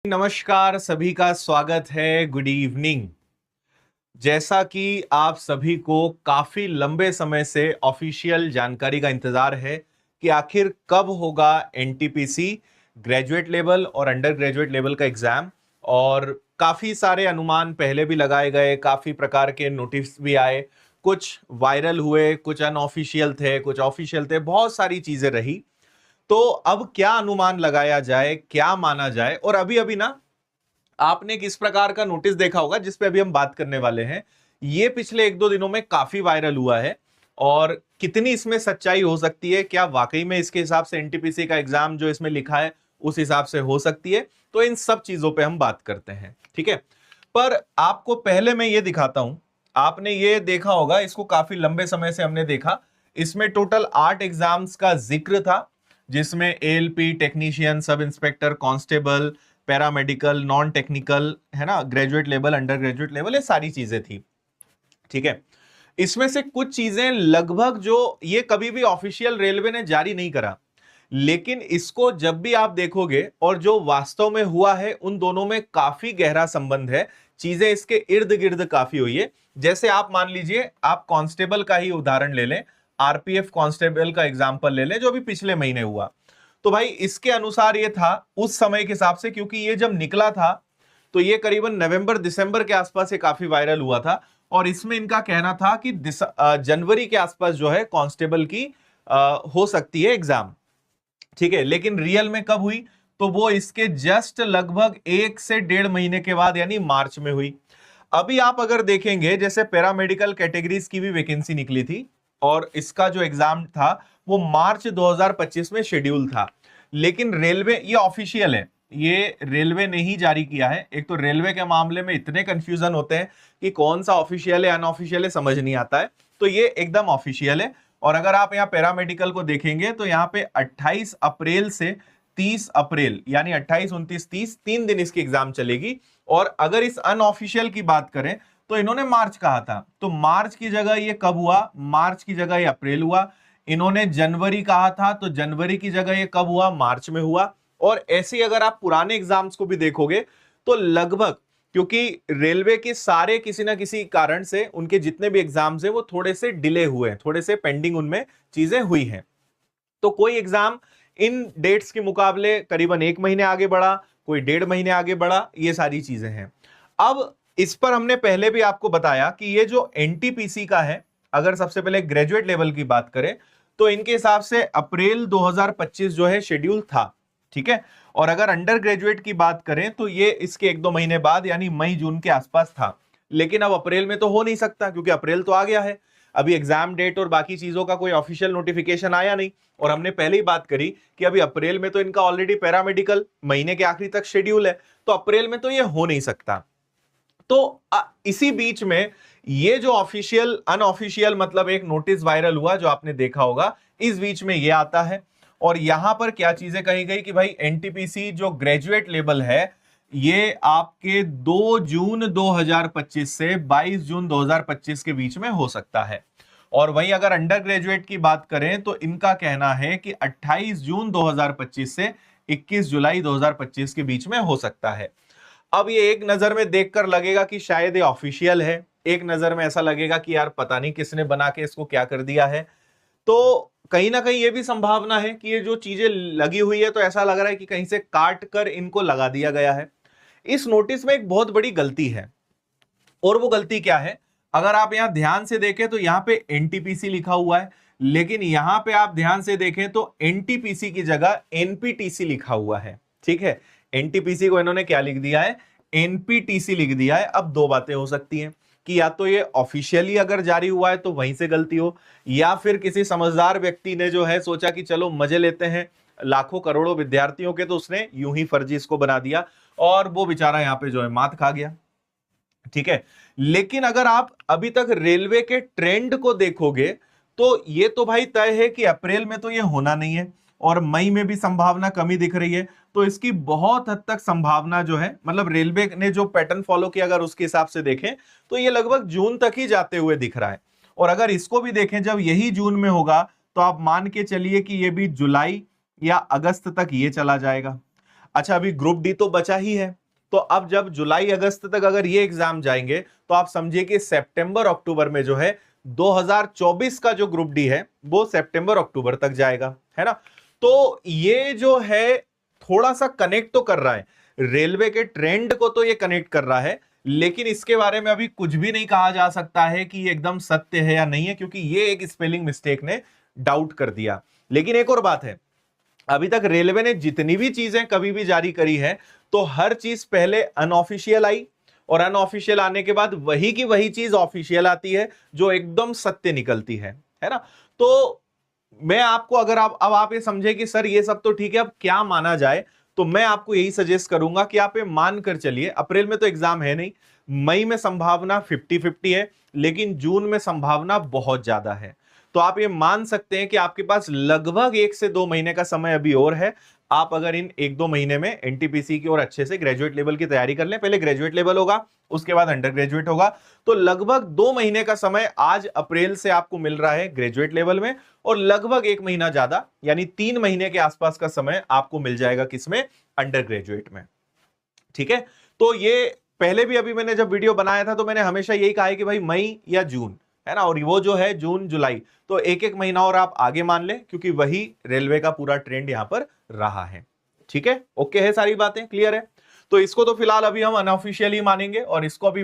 नमस्कार, सभी का स्वागत है। Good evening. जैसा कि आप सभी को काफी लंबे समय से ऑफिशियल जानकारी का इंतजार है कि आखिर कब होगा एनटीपीसी ग्रेजुएट लेवल और अंडर ग्रेजुएट लेवल का एग्जाम, और काफी सारे अनुमान पहले भी लगाए गए, काफी प्रकार के नोटिस भी आए, कुछ वायरल हुए, कुछ अनऑफिशियल थे, कुछ ऑफिशियल थे, बहुत सारी चीजें रही। तो अब क्या अनुमान लगाया जाए, क्या माना जाए। और अभी अभी ना आपने किस प्रकार का नोटिस देखा होगा जिस पे अभी हम बात करने वाले हैं, ये पिछले एक दो दिनों में काफी वायरल हुआ है। और कितनी इसमें सच्चाई हो सकती है, क्या वाकई में इसके हिसाब से एनटीपीसी का एग्जाम जो इसमें लिखा है उस हिसाब से हो सकती है, तो इन सब चीजों पे हम बात करते हैं। ठीक है, पर आपको पहले मैं ये दिखाता हूं। आपने ये देखा होगा, इसको काफी लंबे समय से हमने देखा। इसमें टोटल 8 एग्जाम्स का जिक्र था, जिसमें ALP, technician, sub inspector, constable, paramedical, non technical, है ना, graduate level, under graduate level, ये सारी चीजें थी। ठीक है, इसमें से कुछ चीजें लगभग जो ये कभी भी ऑफिशियल रेलवे ने जारी नहीं करा, लेकिन इसको जब भी आप देखोगे और जो वास्तव में हुआ है उन दोनों में काफी गहरा संबंध है। चीजें इसके इर्द गिर्द काफी हुई है। जैसे आप मान लीजिए, आप कांस्टेबल का ही उदाहरण ले लें, आरपीएफ कांस्टेबल का एग्जांपल ले लें जो अभी पिछले महीने हुआ। तो भाई इसके अनुसार ये था उस समय के हिसाब से, क्योंकि ये जब निकला था तो ये करीबन नवंबर दिसंबर के आसपास ये काफी वायरल हुआ था। और इसमें इनका कहना था कि जनवरी के आसपास जो है कांस्टेबल की हो सकती है एग्जाम। ठीक है, लेकिन रियल में कब हुई, तो वो इसके जस्ट लगभग 1 से 1.5 महीने के बाद, यानी मार्च में हुई। अभी आप अगर देखेंगे, जैसे पैरामेडिकल कैटेगरीज की भी वैकेंसी निकली थी और इसका जो एग्जाम था वो मार्च 2025 में शेड्यूल था। लेकिन रेलवे, ये ऑफिशियल है, ये रेलवे ने ही जारी किया है। एक तो रेलवे के मामले में इतने कंफ्यूजन होते हैं कि कौन सा ऑफिशियल है अनऑफिशियल है समझ नहीं आता है, तो ये एकदम ऑफिशियल है। और अगर आप यहाँ पैरामेडिकल को देखेंगे तो यहाँ पे 28 अप्रैल से 30 अप्रैल, यानी 28, 29, 30, 3 दिन इसकी एग्जाम चलेगी। और अगर इस अनऑफिशियल की बात करें तो इन्होंने मार्च कहा था, तो मार्च की जगह ये कब हुआ, मार्च की जगह ये अप्रैल हुआ। इन्होंने जनवरी कहा था, तो जनवरी की जगह ये कब हुआ, मार्च में हुआ। और ऐसे ही अगर आप पुराने एग्जाम्स को भी देखोगे तो लगभग, क्योंकि रेलवे के सारे किसी ना किसी कारण से उनके जितने भी एग्जाम्स हैं वो थोड़े से डिले हुए हैं, थोड़े से पेंडिंग उनमें चीजें हुई हैं। तो कोई एग्जाम इन डेट्स के मुकाबले करीबन 1 महीने आगे बढ़ा, कोई 1.5 महीने आगे बढ़ा, ये सारी चीजें हैं। अब इस पर हमने पहले भी आपको बताया कि ये जो एनटीपीसी का है, अगर सबसे पहले ग्रेजुएट लेवल की बात करें तो इनके हिसाब से अप्रैल 2025 जो है शेड्यूल था। ठीक है, और अगर अंडर ग्रेजुएट की बात करें तो ये इसके 1-2 महीने बाद, यानी मई जून के आसपास था। लेकिन अब अप्रैल में तो हो नहीं सकता, क्योंकि अप्रैल तो आ गया है, अभी एग्जाम डेट और बाकी चीजों का कोई ऑफिशियल नोटिफिकेशन आया नहीं। और हमने पहले ही बात करी कि अभी अप्रैल में तो इनका ऑलरेडी पैरामेडिकल महीने के आखिरी तक शेड्यूल है, तो अप्रैल में तो ये हो नहीं सकता। तो इसी बीच में ये जो ऑफिशियल अनऑफिशियल, मतलब एक नोटिस वायरल हुआ जो आपने देखा होगा, इस बीच में ये आता है। और यहां पर क्या चीजें कही गई कि भाई एनटीपीसी जो ग्रेजुएट लेवल है ये आपके 2 जून 2025 से 22 जून 2025 के बीच में हो सकता है। और वहीं अगर अंडर ग्रेजुएट की बात करें तो इनका कहना है कि 28 जून 2025 से 21 जुलाई 2025 के बीच में हो सकता है। अब ये एक नजर में देखकर लगेगा कि शायद ये ऑफिशियल है, एक नजर में ऐसा लगेगा कि यार पता नहीं किसने बना के इसको क्या कर दिया है। तो कहीं ना कहीं ये भी संभावना है कि ये जो चीजें लगी हुई है तो ऐसा लग रहा है कि कहीं से काट कर इनको लगा दिया गया है। इस नोटिस में एक बहुत बड़ी गलती है, और वो गलती क्या है, अगर आप यहां ध्यान से देखें तो यहां पे एनटीपीसी लिखा हुआ है, लेकिन यहां पे आप ध्यान से देखें तो एनटीपीसी की जगह एनपीटीसी लिखा हुआ है। ठीक है, एनटीपीसी को इन्होंने क्या लिख दिया है, एनपीटीसी लिख दिया है। अब दो बातें हो सकती हैं कि या तो ये ऑफिशियली अगर जारी हुआ है तो वहीं से गलती हो, या फिर किसी समझदार व्यक्ति ने जो है सोचा कि चलो मजे लेते हैं लाखों करोड़ों विद्यार्थियों के, तो उसने यूं ही फर्जी इसको बना दिया और वो बेचारा यहां पे जो है मात खा गया। ठीक है, लेकिन अगर आप अभी तक रेलवे के ट्रेंड को देखोगे तो ये तो भाई तय है कि अप्रैल में तो ये होना नहीं है, और मई में भी संभावना कमी दिख रही है। तो इसकी बहुत हद तक संभावना जो है, मतलब रेलवे ने जो पैटर्न फॉलो किया अगर उसके हिसाब से देखें तो ये लगभग जून तक ही जाते हुए दिख रहा है। और अगर इसको भी देखें, जब यही जून में होगा तो आप मान के चलिए कि ये भी जुलाई या अगस्त तक ये चला जाएगा। अच्छा, अभी ग्रुप डी तो बचा ही है, तो अब जब जुलाई अगस्त तक अगर ये एग्जाम जाएंगे तो आप समझिए कि सितंबर अक्टूबर में जो है 2024 का जो ग्रुप डी है वो सितंबर अक्टूबर तक जाएगा, है ना। तो ये जो है थोड़ा सा कनेक्ट तो कर रहा है रेलवे के ट्रेंड को, तो ये कनेक्ट कर रहा है, लेकिन इसके बारे में अभी कुछ भी नहीं कहा जा सकता है कि ये एकदम सत्य है या नहीं है, क्योंकि ये एक स्पेलिंग मिस्टेक ने डाउट कर दिया। लेकिन एक और बात है, अभी तक रेलवे ने जितनी भी चीजें कभी भी जारी करी है तो हर चीज पहले अनऑफिशियल आई, और अनऑफिशियल आने के बाद वही की वही चीज ऑफिशियल आती है जो एकदम सत्य निकलती है ना। तो मैं आपको, अगर आप ये समझे कि सर ये सब तो ठीक है, अब क्या माना जाए, तो मैं आपको यही सजेस्ट करूंगा कि आप ये मान कर चलिए, अप्रैल में तो एग्जाम है नहीं, मई में संभावना 50-50 है, लेकिन जून में संभावना बहुत ज्यादा है। तो आप ये मान सकते हैं कि आपके पास लगभग 1 से 2 महीने का समय अभी और है। आप अगर इन 1-2 महीने में एनटीपीसी की और अच्छे से ग्रेजुएट लेवल की तैयारी कर लें, पहले ग्रेजुएट लेवल होगा, उसके बाद अंडर ग्रेजुएट होगा, तो लगभग 2 महीने का समय आज अप्रैल से आपको मिल रहा है ग्रेजुएट लेवल में, और लगभग 1 महीना ज्यादा यानी 3 महीने के आसपास का समय आपको मिल जाएगा किसमें, अंडर ग्रेजुएट में। ठीक है, तो ये पहले भी अभी मैंने जब वीडियो बनाया था तो मैंने हमेशा यही कहा है कि भाई मई या जून, है ना, और वो जो है जून जुलाई, तो एक एक महीना और आप आगे मान लें, क्योंकि वही रेलवे का पूरा ट्रेंड यहां पर रहा है। ठीक है, ओके है, सारी बातें क्लियर है। तो इसको तो फिलहाल अभी हम अनऑफिशियली मानेंगे और इसको अभी